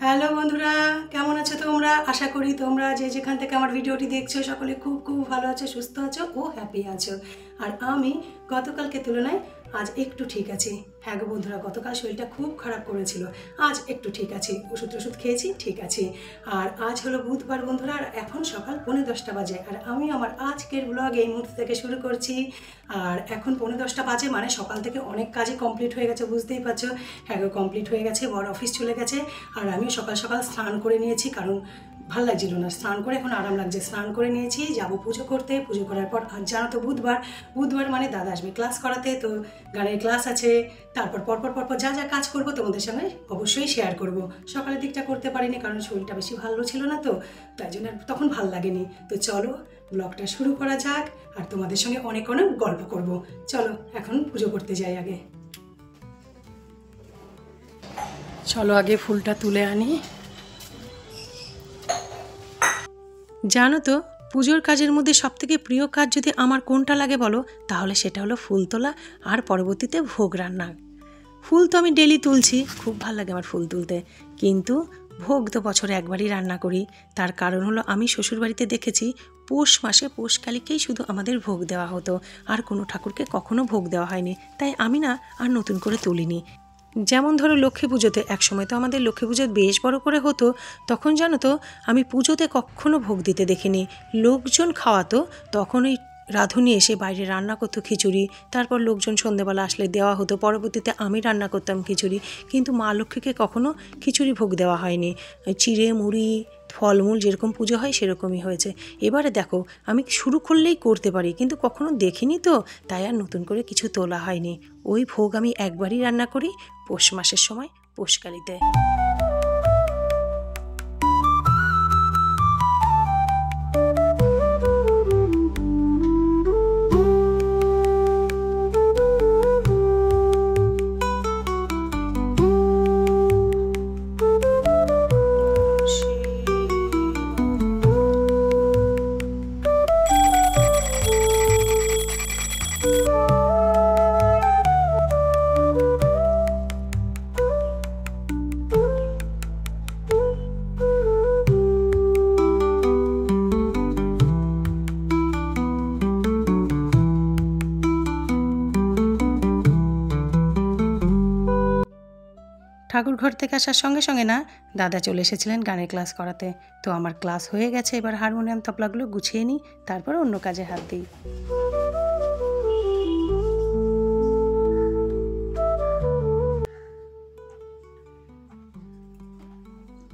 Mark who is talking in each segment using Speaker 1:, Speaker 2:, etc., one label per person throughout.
Speaker 1: Hello বন্ধুরা, কেমন আছো তোমরা? আশা করি তোমরা যে যেখান থেকে আমার ভিডিওটি দেখছো সকলে খুব খুব ভালো আছো, সুস্থ আছো ও হ্যাপি আছো। আর আমি গতকালকে তুলনায় আজ একটু ঠিক আছি। হ্যাঁ গো বন্ধুরা, গতকাল শরীরটা খুব খারাপ করেছিল, আজ একটু ঠিক আছি, ওষুধ খেয়েছি, ঠিক আছি। আর আজ হলো বুধবার বন্ধুরা, আর এখন সকাল 10:45 বাজে। আর আমি আমার আজকের ব্লগ এই মুহূর্ত থেকে শুরু করছি। আর এখন 10:45 বাজে, মানে সকাল থেকে অনেক কাজই কমপ্লিট হয়ে গেছে, বুঝতেই পারছো। হ্যাঁ গো, কমপ্লিট হয়ে গেছে, বড় অফিস চলে গেছে। আর আমিও সকাল সকাল স্নান করে নিয়েছি, কারণ ভালো লাগছিল না। স্নান করে এখন আরাম লাগছে। স্নান করে নিয়েছি, যাব পুজো করতে। পুজো করার পর আজ জানো তো বুধবার মানে দাদা আসবে ক্লাস করাতে, তো গানের ক্লাস আছে। তারপর পরপর যা যা কাজ করব তোমাদের সঙ্গে অবশ্যই শেয়ার করব। সকালের দিকটা করতে পারিনি, কারণ শরীরটা বেশি ভালো ছিল না, তো তাই জন্য তখন ভাল লাগেনি। তো চলো ব্লগটা শুরু করা যাক, আর তোমাদের সঙ্গে অনেক অনেক গল্প করব। চলো এখন পুজো করতে যাই। চলো আগে ফুলটা তুলে আনি। জানো তো, পুজোর কাজের মধ্যে সবথেকে প্রিয় কাজ যদি আমার কোনটা লাগে বলো, তাহলে সেটা হলো ফুল তোলা আর পরবর্তীতে ভোগ রান্না। ফুল তো আমি ডেলি তুলছি, খুব ভালো লাগে আমার ফুল তুলতে, কিন্তু ভোগ তো বছরে একবারই রান্না করি। তার কারণ হলো আমি শ্বশুরবাড়িতে দেখেছি পৌষ মাসে পৌষকালীকেই শুধু আমাদের ভোগ দেওয়া হতো, আর কোনো ঠাকুরকে কখনো ভোগ দেওয়া হয়নি। তাই আমি না আর নতুন করে তুলিনি। যেমন ধরো লক্ষ্মী পুজোতে, একসময় তো আমাদের লক্ষ্মী পুজো বেশ বড় করে হতো, তখন জানো তো আমি পুজোতে কখনো ভোগ দিতে দেখিনি। লোকজন খাওয়াতো, তখন ওই রাঁধুনি এসে বাইরে রান্না করতো খিচুড়ি, তারপর লোকজন সন্ধেবেলা আসলে দেওয়া হতো, পরবর্তীতে আমি রান্না করতাম খিচুড়ি। কিন্তু মা লক্ষ্মীকে কখনো খিচুড়ি ভোগ দেওয়া হয়নি। চিড়ে মুড়ি ফলমূল যেরকম পুজো হয় সেরকমই হয়েছে। এবারে দেখো আমি শুরু করলেই করতে পারি, কিন্তু কখনো দেখিনি তো, তাই আর নতুন করে কিছু তোলা হয়নি। ওই ভোগ আমি একবারই রান্না করি পৌষ মাসের সময়, পৌষকালীতে। ঠাকুর ঘর থেকে আসার সঙ্গে সঙ্গে না দাদা চলে এসেছিলেন গানের ক্লাস করাতে। তো আমার ক্লাস হয়ে গেছে, এবার হারমোনিয়াম তবলাগুলো গুছিয়ে নিই, তারপর অন্য কাজে হাত দিই।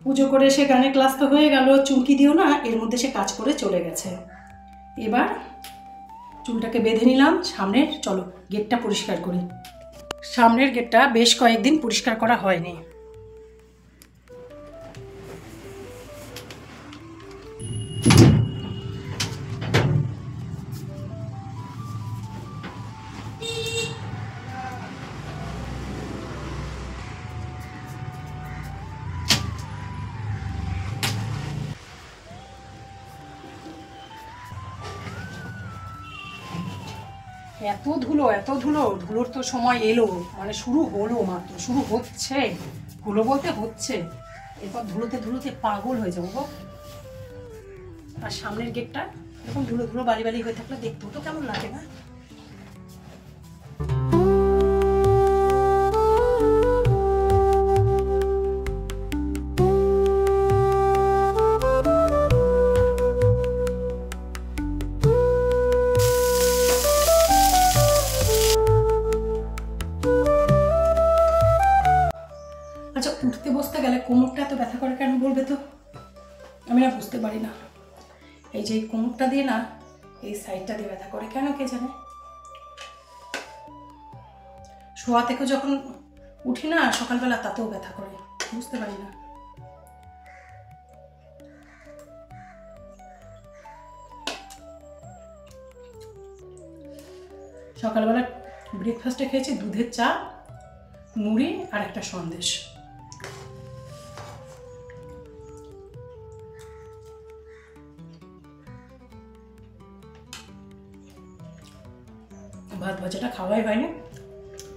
Speaker 1: পুজো করে এসে গানের ক্লাস তো হয়ে গেল, চুমকি দিও না, এর মধ্যে সে কাজ করে চলে গেছে। এবার চুলটাকে বেঁধে নিলাম। সামনের চলো গেটটা পরিষ্কার করি। সামনের গেটটা বেশ কয়েকদিন পরিষ্কার করা হয়নি। এত ধুলো, ধুলোর তো সময় এলো, মানে শুরু হলো মাত্র, শুরু হচ্ছে, হলো বলতে হচ্ছে। এরপর ধুলোতে পাগল হয়ে যাবো গো। আর সামনের গেটটা এরকম ধুলো বালি হয়ে থাকলে দেখতেও তো কেমন লাগে না? আচ্ছা, উঠতে বসতে গেলে কোমরটা এত ব্যথা করে কেন বলবে তো? আমি না বুঝতে পারি না। এই যে কোমরটা দিয়ে না, এই সাইডটা দিয়ে ব্যথা করে কেন কে জানে। শোয়া থেকে যখন উঠি না সকালবেলা, তাতেও ব্যথা করে, বুঝতে পারি না। সকালবেলা ব্রেকফাস্টে খেয়েছি দুধের চা, মুড়ি আর একটা সন্দেশ। ভাত ভাজাটা খাওয়াই হয়নি,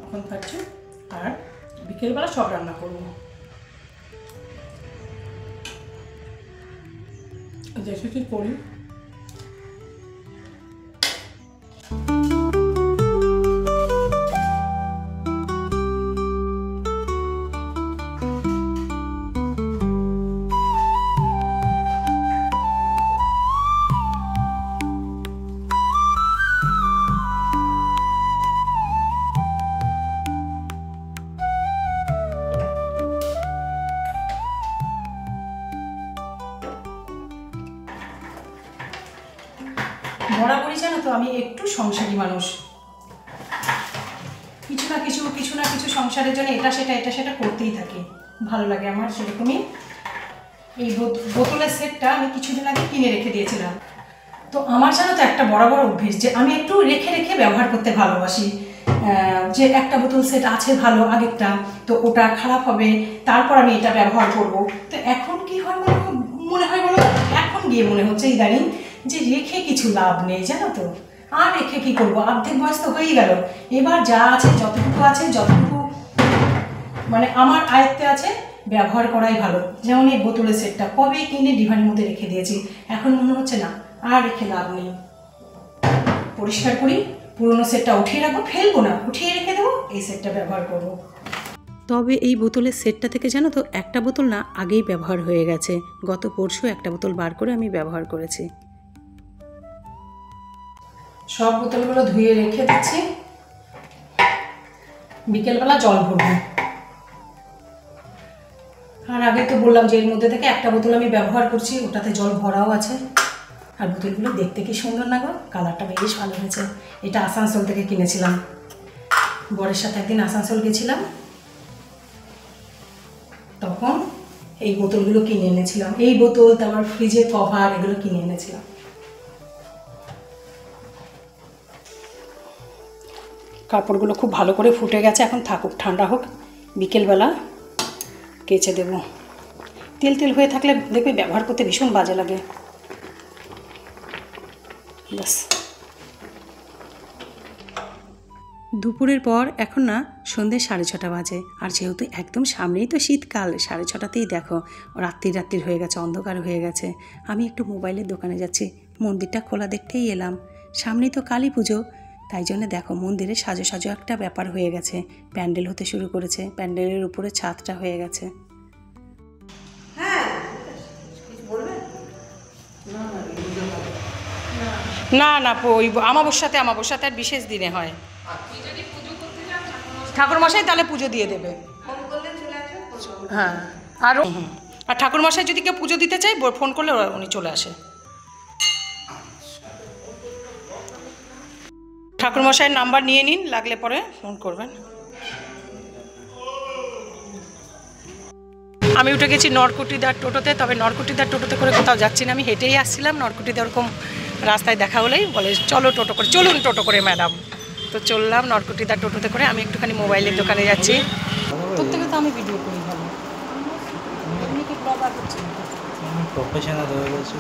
Speaker 1: এখন খাচ্ছি। আর বিকেলবেলা সব রান্না করবো। এসেছি করি। বরাবরই জানো তো আমি একটু সংসারী মানুষ, কিছু না কিছু সংসারের জন্য এটা সেটা করতেই থাকি, ভালো লাগে আমার। সেরকমই এই বোতলের সেটটা আমি কিছুদিন আগে কিনে রেখে দিয়েছিলাম। তো আমার জানো তো একটা বরাবর অভ্যেস যে আমি একটু রেখে রেখে ব্যবহার করতে ভালোবাসি। যে একটা বোতল সেট আছে ভালো আগেরটা, তো ওটা খারাপ হবে, তারপর আমি এটা ব্যবহার করব। তো এখন কি হয় মনে হয় বলো, এখন গিয়ে মনে হচ্ছে ইদানিং যে রেখে কিছু লাভ নেই জানো তো। আর রেখে কি করবো, অর্ধেক বয়স তো হয়েই গেল। এবার যা আছে যতটুকু মানে আমার আয়ত্তে আছে ব্যবহার করাই ভালো। যেমন এই বোতলের সেটটা কবে কিনে ডিভানের মধ্যে রেখে দিয়েছি, এখন মনে হচ্ছে না আর রেখে লাভ নেই, পরিষ্কার করি, পুরোনো সেটটা উঠিয়ে রাখবো, ফেলবো না, উঠিয়ে রেখে দেবো, এই সেটটা ব্যবহার করবো। তবে এই বোতলের সেটটা থেকে জানো তো একটা বোতল না আগেই ব্যবহার হয়ে গেছে, গত পরশু একটা বোতল বার করে আমি ব্যবহার করেছি। সব বোতলগুলো ধুয়ে রেখে দিচ্ছি, বিকেলবেলা জল ভরবো। আর আগে তো বললাম যে এর মধ্যে থেকে একটা বোতল আমি ব্যবহার করছি, ওটাতে জল ভরাও আছে। আর বোতলগুলো দেখতে কি সুন্দর না গো, কালারটা বেশ ভালো হয়েছে। এটা আসানসোল থেকে কিনেছিলাম, বরের সাথে একদিন আসানসোল গেছিলাম, তখন এই বোতলগুলো কিনে এনেছিলাম। এই বোতল, তারপর ফ্রিজের কভার, এগুলো কিনে এনেছিলাম। কাপড়গুলো খুব ভালো করে ফুটে গেছে, এখন থাকুক, ঠান্ডা হোক, বিকেলবেলা কেচে দেব। তেল তেল হয়ে থাকলে দেখবে ব্যবহার করতে ভীষণ বাজে লাগে। ব্যাস, দুপুরের পর এখন না সন্ধ্যে 6:30 বাজে। আর যেহেতু একদম সামনেই তো শীতকাল, 6:30তেই দেখো রাত্রির হয়ে গেছে, অন্ধকার হয়ে গেছে। আমি একটু মোবাইলের দোকানে যাচ্ছি, মন্দিরটা খোলা দেখতেই এলাম। সামনেই তো কালী পুজো, তাই জন্য দেখো মন্দিরে সাজো সাজো একটা ব্যাপার হয়ে গেছে, প্যান্ডেল হতে শুরু করেছে, প্যান্ডেলের উপরে ছাদটা হয়ে গেছে। না না, ওই আমাবস্যাতে আর বিশেষ দিনে হয়। ঠাকুরমশাই তাহলে পুজো দিয়ে দেবে। হ্যাঁ, আর ঠাকুরমশাই যদি কেউ পুজো দিতে চাই ফোন করলে উনি চলে আসে। ঠাকুরমশাইয়ের নাম্বার নিয়ে নিন, লাগলে পরে ফোন করবেন। আমি উঠে গেছি নরকুটিদার টোটোতে, তবে নরকুটিদার টোটোতে করে কোথাও যাচ্ছি না, আমি হেঁটেই আসছিলাম। নরকুটিদার ওরকম রাস্তায় দেখা হলেই বলে চলো টোটো করে, চলুন টোটো করে ম্যাডাম। তো চললাম নরকুটিদার টোটোতে করে। আমি একটুখানি মোবাইলের দোকানে যাচ্ছি। প্রত্যেকে তো আমি ভিডিও করি ভালো, প্রফেশনাল হয়ে গেছে।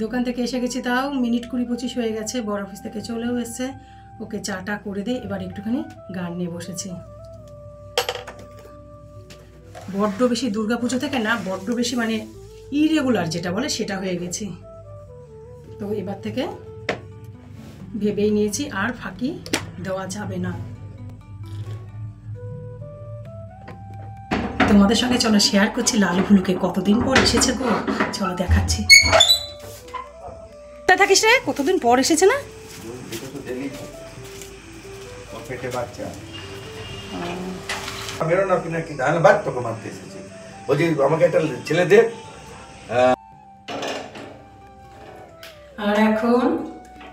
Speaker 1: দোকান থেকে এসে গেছি, তাও মিনিট 20-25 হয়ে গেছে। বড় অফিস থেকে চলেও এসছে, ওকে চাটা করে দিয়ে এবার একটুখানি গান নিয়ে বসেছি। বড্ড বেশি দুর্গাপুজো থেকে না, বড্ড বেশি মানে ইরেগুলার যেটা বলে সেটা হয়ে গেছি। তো এবার থেকে ভেবেই নিয়েছি আর ফাঁকি দেওয়া যাবে না। তোমাদের সঙ্গে চলো শেয়ার করছি লালু ভুলুকে, কতদিন পর এসেছে গো, চলো দেখাচ্ছি। থাকিস রে, কতদিন পর এসেছে না? আর এখন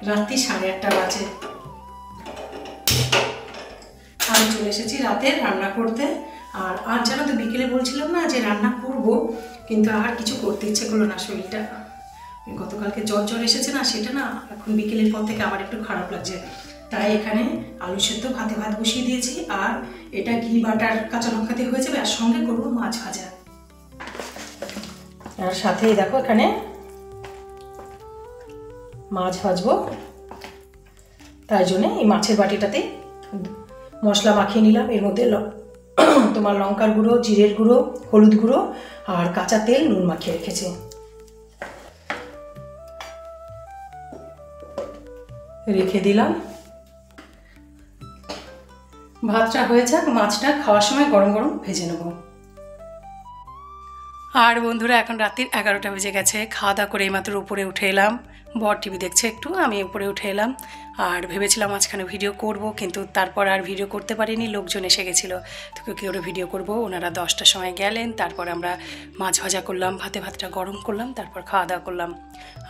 Speaker 1: রাত্রি 8:30 বাজে, আমি চলে এসেছি রাতে রান্না করতে। আর জানো তো বিকেলে বলছিলাম না যে রান্না করব, কিন্তু আর কিছু করতে ইচ্ছে করলো না। শরীরটা গতকালকে জ্বর এসেছে না, সেটা না এখন বিকেলের পর থেকে আবার একটু খারাপ লাগছে। তাই এখানে আলু সেদ্ধ ভাত বসিয়ে দিয়েছি, আর এটা ঘি বাটার কাঁচা লঙ্কা দিয়ে হয়ে যাবে, আর সঙ্গে করবো মাছ ভাজা। আর সাথেই দেখো এখানে মাছ ভাজবো, তাই জন্যে এই মাছের বাটিটাতে মশলা মাখিয়ে নিলাম। এর মধ্যে তোমার লঙ্কার গুঁড়ো, জিরের গুঁড়ো, হলুদ গুঁড়ো আর কাঁচা তেল, নুন মাখিয়ে রেখেছি। রেখে দিলাম। ভাতটা হয়ে যাক, মাছটা খাওয়ার সময় গরম গরম ভেজে নেব। আর বন্ধুরা এখন রাত্রির 11টা বেজে গেছে। খাওয়া দাওয়া করে এইমাত্র উপরে উঠে এলাম। বর টিভি দেখছে একটু, আমি উপরে উঠে এলাম। আর ভেবেছিলাম মাঝখানে ভিডিও করব, কিন্তু তারপর আর ভিডিও করতে পারিনি, লোকজন এসে গেছিলো। তো কী করে ভিডিও করব, ওনারা 10টার সময় গেলেন। তারপর আমরা মাছ ভাজা করলাম, ভাতটা গরম করলাম, তারপর খাওয়া দাওয়া করলাম।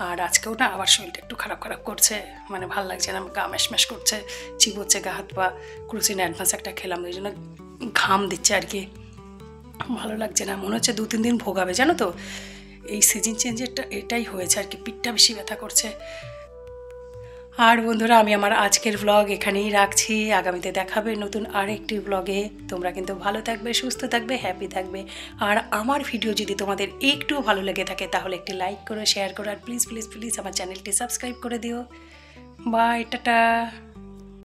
Speaker 1: আর আজকেও না আবার শরীরটা একটু খারাপ করছে, মানে ভালো লাগছে না, গা ম্যাশ করছে, চিবোচ্ছে গা হাত পা। ক্রুসিন অ্যাডভান্স একটা খেলাম, ওই জন্য ঘাম দিচ্ছে আর কি, ভালো লাগছে না। মনে হচ্ছে 2-3 দিন ভোগাবে, জানো তো, এই সিজন চেঞ্জেরটা এটাই হয়েছে আর কি, পিঠটা বেশি ব্যথা করছে। আর বন্ধুরা আমি আমার আজকের ব্লগ এখানেই রাখছি। আগামীতে দেখাবে নতুন আরেকটি ব্লগে। তোমরা কিন্তু ভালো থাকবে, সুস্থ থাকবে, হ্যাপি থাকবে। আর আমার ভিডিও যদি তোমাদের একটুও ভালো লেগে থাকে তাহলে একটি লাইক করো, শেয়ার করো, আর প্লিজ প্লিজ প্লিজ আমার চ্যানেলটি সাবস্ক্রাইব করে দিও। Bye, tata.